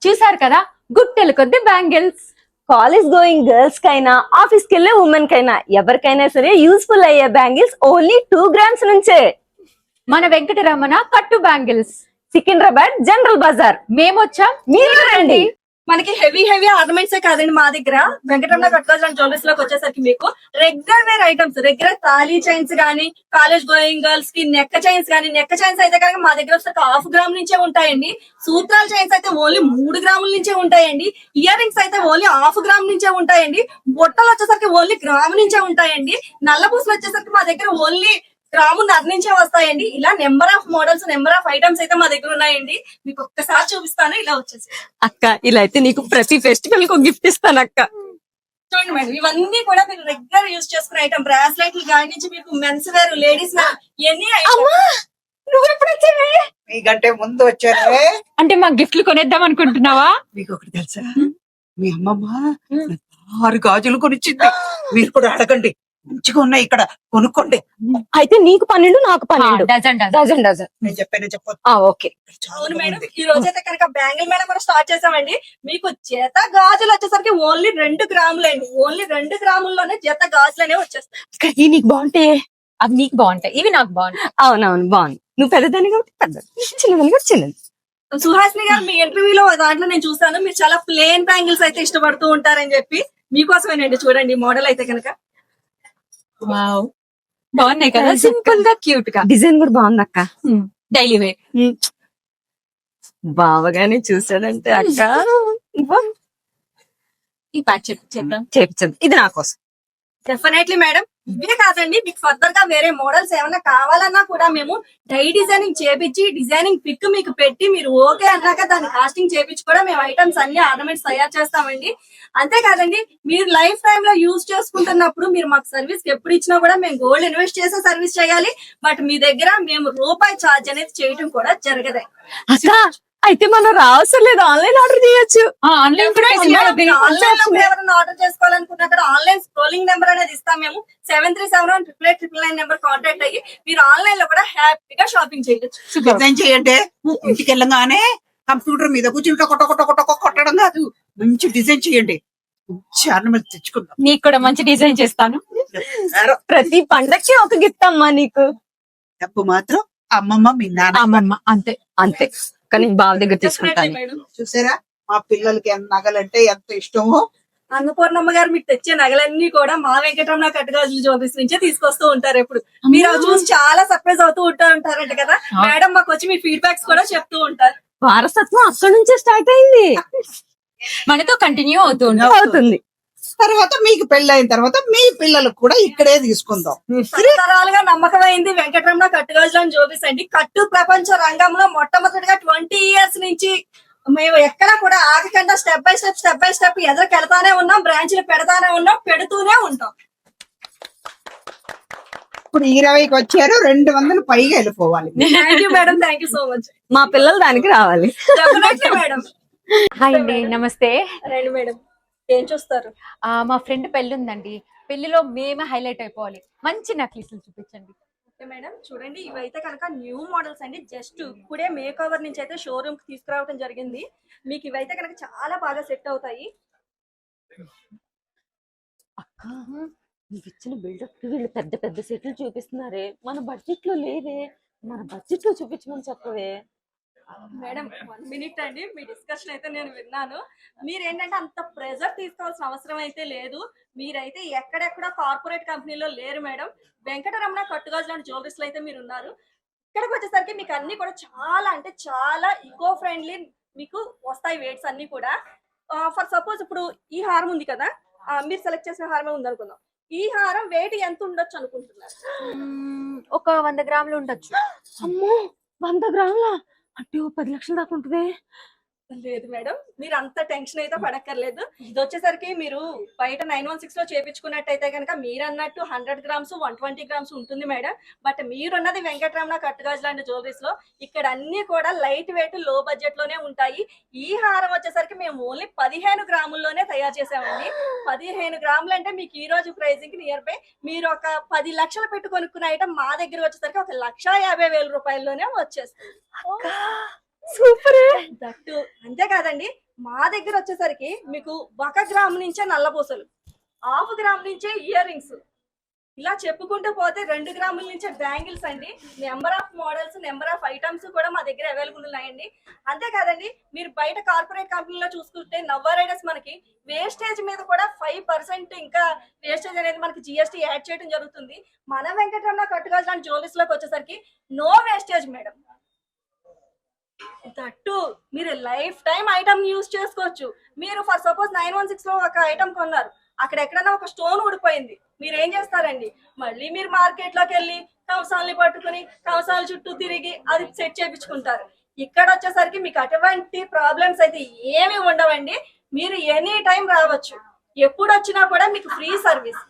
చూసారు కదా, గుట్టెలు కొద్ది బ్యాంగిల్స్. కాలేజ్ గోయింగ్ గర్ల్స్ కైనా, ఆఫీస్ కి వెళ్ళే ఉమెన్ కైనా, ఎవరికైనా సరే యూస్ఫుల్ అయ్యే బ్యాంగిల్స్ ఓన్లీ 2 grams నుంచే. మన వెంకటరమణ కట్టు బ్యాంగిల్స్, సికింద్రాబాద్ జనరల్ బజార్. మేమొచ్చాం, మీరు రండి. మనకి హెవీ ఆర్నమెంట్స్ కాదండి మా దగ్గర. వెంకటరమణ కట్కోజ్ అండ్ జ్యువెలరీస్ లోకి వచ్చేసరికి మీకు రెగ్యులర్ వేర్ ఐటమ్స్, రెగ్యులర్ తాళీ చైన్స్ గానీ, కాలేజ్ గోయింగ్ గర్ల్స్ కి నెక్ చైన్స్ గానీ, నెక్ చైన్స్ అయితే కనుక మా దగ్గర వచ్చేసరికి 1/2 గ్రామ్ నుంచే ఉంటాయండి. సూత్రాల చైన్స్ అయితే ఓన్లీ 3 గ్రాముల నుంచే ఉంటాయండి. ఇయర్ రింగ్స్ అయితే ఓన్లీ 1/2 గ్రామ్ నుంచే ఉంటాయండి. బొట్టలు వచ్చేసరికి ఓన్లీ గ్రాము నుంచే ఉంటాయండి. నల్ల పూసలు వచ్చేసరికి మా దగ్గర ఓన్లీ గ్రాము నుంచే వస్తాయండి. ఇలా number of models, number of items అయితే మా దగ్గర ఉన్నాయండి. మీకు ఒక్కసారి చూపిస్తాను. ఇలా వచ్చేసి అక్క, ఇలా అయితే నీకు ప్రతి ఫెస్టివల్ కు గిఫ్ట్ ఇస్తాను అక్క. చూడండి మేడం, ఇవన్నీ కూడా మీరు రెగ్యులర్ యూజ్ చేసుకునే ఐటమ్. బ్రాస్లెట్లు కాడి నుంచి మీకు మెన్స్ వేర్, లేడీస్ వేర్, ఎన్ని నువ్వు ఎప్పుడు వచ్చావే? మీకంటే ముందు వచ్చారే. అంటే మా గిఫ్ట్లు కొనేద్దాం అనుకుంటున్నావా? మీకు ఒకటి తెలుసా, మీ అమ్మమ్మ 6 గాజులు కొనిచ్చింది. మీరు కూడా అడగండి, మంచిగా ఉన్నాయి ఇక్కడ, కొనుక్కోండి. అయితే నీకు 12, నాకు 12. Dozen dozen. Dozen dozen. నేను చెప్పొద్దు. ఓకే. అవును మేడం, ఈ రోజైతే కనుక బ్యాంగిల్ మేడం కూడా స్టార్ట్ చేసామండి. మీకు జత గాజులు వచ్చేసరికి ఓన్లీ 2 గ్రాములండి. ఓన్లీ 2 గ్రాముల్లోనే జత గాజులు అనేవి వచ్చేస్తాయి. ఇవి నీకు బాగుంటాయి. అవి నీకు బాగుంటాయి, ఇవి నాకు బాగుంటాయి. అవునవును, బాగుంది. నువ్వు పెద్దదాన్ని కాబట్టి పెద్దది, చిన్నదాన్ని కాబట్టి చిన్నది. సుహాసిని గారు, మీ ఇంటర్వ్యూలో దాంట్లో నేను చూసాను, మీరు చాలా ప్లేన్ బ్యాంగిల్స్ అయితే ఇష్టపడుతూ ఉంటారని చెప్పి. మీకోసమేనండి, చూడండి మోడల్ అయితే కనుక. వావ్, బాగున్నాయి కదా, సింపుల్ గా క్యూట్ గా. డిజైన్ కూడా బాగుంది అక్క. Daily wear. బావగానే చూసాడంటే అక్క ఈ ప్యాక్ చేద్దాం. చేపించదు. ఇది నా కోసం. Definitely madam. ఇవే కాదండి, మీకు ఫర్దర్ గా వేరే మోడల్స్ ఏమైనా కావాలన్నా కూడా మేము డై డిజైనింగ్ చేపించి, డిజైనింగ్ పిక్ మీకు పెట్టి, మీరు ఓకే అన్నాక దాన్ని కాస్టింగ్ చేపించి కూడా మేము ఐటమ్స్ అన్ని ఆర్నమెంట్స్ తయారు చేస్తామండి. అంతేకాదండి, మీరు లైఫ్ టైమ్ లో యూజ్ చేసుకుంటున్నప్పుడు మీరు మాకు సర్వీస్ ఎప్పుడు ఇచ్చినా కూడా మేము గోల్డ్ ఇన్వెస్ట్ చేసే సర్వీస్ చేయాలి. బట్ మీ దగ్గర మేము రూపాయి ఛార్జ్ అనేది చేయటం కూడా జరగదు. అక్క, అయితే మనం రావసరం లేదు, ఆన్లైన్ ఆర్డర్ చేయొచ్చు. ఆన్లైన్ కూడా ఆన్లైన్ లో ఎవరైనా ఆర్డర్ చేసుకోవాలనుకున్నా కూడా ఆన్లైన్ స్క్రోలింగ్ నెంబర్ అనేది ఇస్తాం మేము. 73718899 నెంబర్ కాంటాక్ట్ అయ్యి మీరు ఆన్లైన్ లో కూడా హ్యాపీగా షాపింగ్ చేయొచ్చు. డిజైన్ చేయండి. ఇంటికి వెళ్ళగానే కంప్యూటర్ మీద కూర్చుని కొట్టడం కాదు, మంచి డిజైన్ చేయండి. మంచి ఆర్నమెంట్ తెచ్చుకుందాం. నీకు కూడా మంచి డిజైన్ చేస్తాను. ప్రతి పండక్కి ఒక గిఫ్ట్ అమ్మా నీకు. డబ్బు మాత్రం అమ్మమ్మ, మీ నాన్న. అమ్మమ్మ అంతే అంతే. కానీ బావ దగ్గర తీసుకుంటాను. చూసారా, మా పిల్లలకి నగలంటే ఎంత ఇష్టమో. అన్నపూర్ణమ్మ గారు మీకు తెచ్చే నగలన్నీ కూడా మా వెంకటరమణ కట్టుగాజుల జ్యువెలరీస్ నుంచే తీసుకొస్తూ ఉంటారు. ఎప్పుడు మీరు అవి చూసి చాలా సర్ప్రైజ్ అవుతూ ఉంటారంట కదా మేడం. మాకు వచ్చి మీ ఫీడ్బ్యాక్స్ కూడా చెప్తూ ఉంటారు. వారసత్వం అక్కడి నుంచే స్టార్ట్ అయింది, మనతో కంటిన్యూ అవుతుంది. తర్వాత మీకు పెళ్ళైన తర్వాత మీ పిల్లలకు కూడా ఇక్కడే తీసుకుందాం. తరాలుగా నమ్మకమైంది వెంకటరమణ కట్టుగాజుల జ్యువెలరీస్ అండి. కట్టు ప్రపంచ రంగంలో మొట్టమొదటిగా 20 years నుంచి మేము ఎక్కడ కూడా ఆగకుండా స్టెప్ బై స్టెప్ ఎదురుకెళ్తానే ఉన్నాం. బ్రాంచ్లు పెడతానే ఉన్నాం, పెడుతూనే ఉంటాం. ఇప్పుడు 20కి వచ్చారు, 200 పైగా వెళ్ళిపోవాలి. Thank you madam, thank you so much. మా పిల్లలు దానికి రావాలి. Definitely madam. హాయ్ అండి, నమస్తే. రండి మేడం, ఏం చూస్తారు? మా ఫ్రెండ్ పెళ్లి ఉందండి, పెళ్లిలో మేమే హైలైట్ అయిపోవాలి. మంచి నెక్లెస్లు చూపించండి. ఓకే మేడం, చూడండి ఇవైతే కనుక న్యూ మోడల్స్ అండి. జస్ట్ ఇప్పుడే మేక్ ఓవర్ నుంచి అయితే షోరూమ్ కి తీసుకురావడం జరిగింది. మీకు ఇవైతే కనుక చాలా బాగా సెట్ అవుతాయి. అక్క, నీకు ఇచ్చిన బిల్డప్ వీళ్ళు పెద్ద పెద్ద సెట్లు చూపిస్తున్నారే, మన బడ్జెట్ లో లేదే. మన బడ్జెట్ లో చూపించమని చెప్పవే. మేడం 1 minute అండి, మీ డిస్కషన్ అయితే నేను విన్నాను. మీరేంటంటే అంత ప్రెజర్ తీసుకోవాల్సిన అవసరం అయితే లేదు. మీరైతే ఎక్కడెక్కడ కార్పొరేట్ కంపెనీలో లేరు మేడం. వెంకటరమణ కట్టుగాజుల జ్యువెలరీస్ లో అయితే మీరు ఉన్నారు. ఇక్కడికి వచ్చేసరికి మీకు అన్ని కూడా చాలా అంటే చాలా ఈకో ఫ్రెండ్లీ మీకు వస్తాయి వెయిట్స్ అన్ని కూడా. ఫర్ సపోజ్ ఇప్పుడు ఈ హారం ఉంది కదా, మీరు సెలెక్ట్ చేసిన హారమే ఉంది అనుకుందాం. ఈ హారం వెయిట్ ఎంత ఉండొచ్చు అనుకుంటున్నారు? ఒక 100 గ్రాములు ఉండొచ్చు. అమ్మో, 100 గ్రాముల అంటే 10 లక్షల దాకా ఉంటుంది. లేదు మేడం, మీరు అంత టెన్షన్ అయితే పడక్కర్లేదు. ఇది వచ్చేసరికి మీరు బయట 916 లో చేపించుకున్నట్టయితే కనుక మీరు అన్నట్టు 100 grams 120 grams ఉంటుంది మేడం. బట్ మీరున్నది వెంకటరమణ కట్టుగాజుల జ్యువెలరీస్ లో. ఇక్కడ అన్ని కూడా లైట్ వెయిట్, లో బడ్జెట్ లోనే ఉంటాయి. ఈ హారం వచ్చేసరికి మేము ఓన్లీ 15 గ్రాముల్లోనే తయారు చేసామండి. 15 గ్రాములు అంటే మీకు ఈ రోజు ప్రైజింగ్ నియర్ బై మీరు ఒక 10 లక్షలు పెట్టి కొనుక్కున్న ఐటమ్ మా దగ్గర వచ్చేసరికి 1,50,000 రూపాయల్లోనే వచ్చేస్తుంది. సూపర్. దట్టు అంతేకాదండి, మా దగ్గర వచ్చేసరికి మీకు 1 గ్రామ్ నుంచే నల్లపూసలు, 1/2 గ్రామ్ నుంచే ఇయర్ రింగ్స్, ఇలా చెప్పుకుంటూ పోతే 2 గ్రాముల నుంచే బ్యాంగిల్స్ అండి. Number of models, number of items కూడా మా దగ్గర అవైలబుల్ ఉన్నాయండి. అంతేకాదండి, మీరు బయట కార్పొరేట్ కంపెనీలో చూసుకుంటే నవ్వారైడర్స్ మనకి వేస్టేజ్ మీద కూడా 5% ఇంకా వేస్టేజ్ అనేది మనకి జిఎస్టీ యాడ్ చేయడం జరుగుతుంది. మన వెంకటరమణ కట్టుగాజుల జ్యువెలర్స్ లోకి వచ్చేసరికి నో వేస్టేజ్ మేడం. దట్టు మీరు లైఫ్ టైం ఐటమ్ యూజ్ చేసుకోవచ్చు. మీరు ఫర్ సపోజ్ 916 లో ఒక ఐటమ్ కొన్నారు, అక్కడ ఎక్కడన్నా ఒక స్టోన్ ఊడిపోయింది, మీరు ఏం చేస్తారండి? మళ్ళీ మీరు మార్కెట్ లోకి వెళ్ళి కంసాలని పట్టుకుని కంసాల చుట్టూ తిరిగి అది సెట్ చేయించుకుంటారు. ఇక్కడ వచ్చేసరికి మీకు అటువంటి ప్రాబ్లమ్స్ అయితే ఏమి ఉండవండి. మీరు ఎనీ టైం రావచ్చు, ఎప్పుడు వచ్చినా కూడా మీకు free service.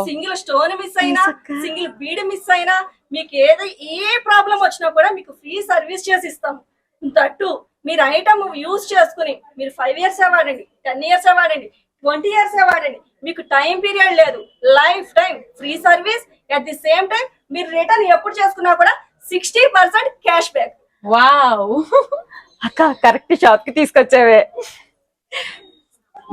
Single stone miss అయినా, సింగిల్ బీడ్ మిస్ అయినా, మీకు ఏ ప్రాబ్లం వచ్చినా కూడా మీకు ఫ్రీ సర్వీస్ చేసి ఇస్తాము. దట్టు మీరు ఐటమ్ యూజ్ చేసుకుని మీరు 5 years వాడండి, 10 years వాడండి, 20 years వాడండి, మీకు టైం పీరియడ్ లేదు. Life time free service. At the same time మీరు రిటర్న్ ఎప్పుడు చేసుకున్నా కూడా 60% క్యాష్ బ్యాక్. వావ్ అక్క, కరెక్ట్ షాప్ కి తీసుకొచ్చావే.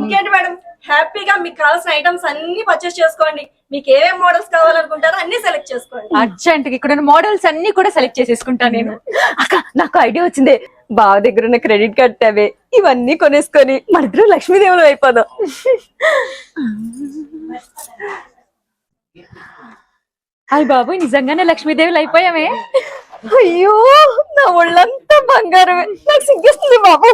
ఇంకేంటి మేడం, హ్యాపీగా మీకు కావాల్సిన ఐటమ్స్ అన్ని పర్చేస్ చేసుకోండి. మీకు ఏమేం మోడల్స్ కావాలనుకుంటారో అన్ని సెలెక్ట్ చేసుకోండి. అర్జెంట్ గా ఇక్కడ మోడల్స్ అన్ని కూడా సెలెక్ట్ చేసేసుకుంటాను నేను. అక్క నాకు ఐడియా వచ్చింది. బావ దగ్గర ఉన్న క్రెడిట్ కార్డ్ తావే, ఇవన్నీ కొనేసుకొని మన ఇద్దరు లక్ష్మీదేవులు అయిపోదాం. హాయ్ బాబు, నిజంగానే లక్ష్మీదేవులు అయిపోయామే. అయ్యో నా ఒళ్ళంతా బంగారమే, నాకు సిగ్గేస్తుంది బాబు.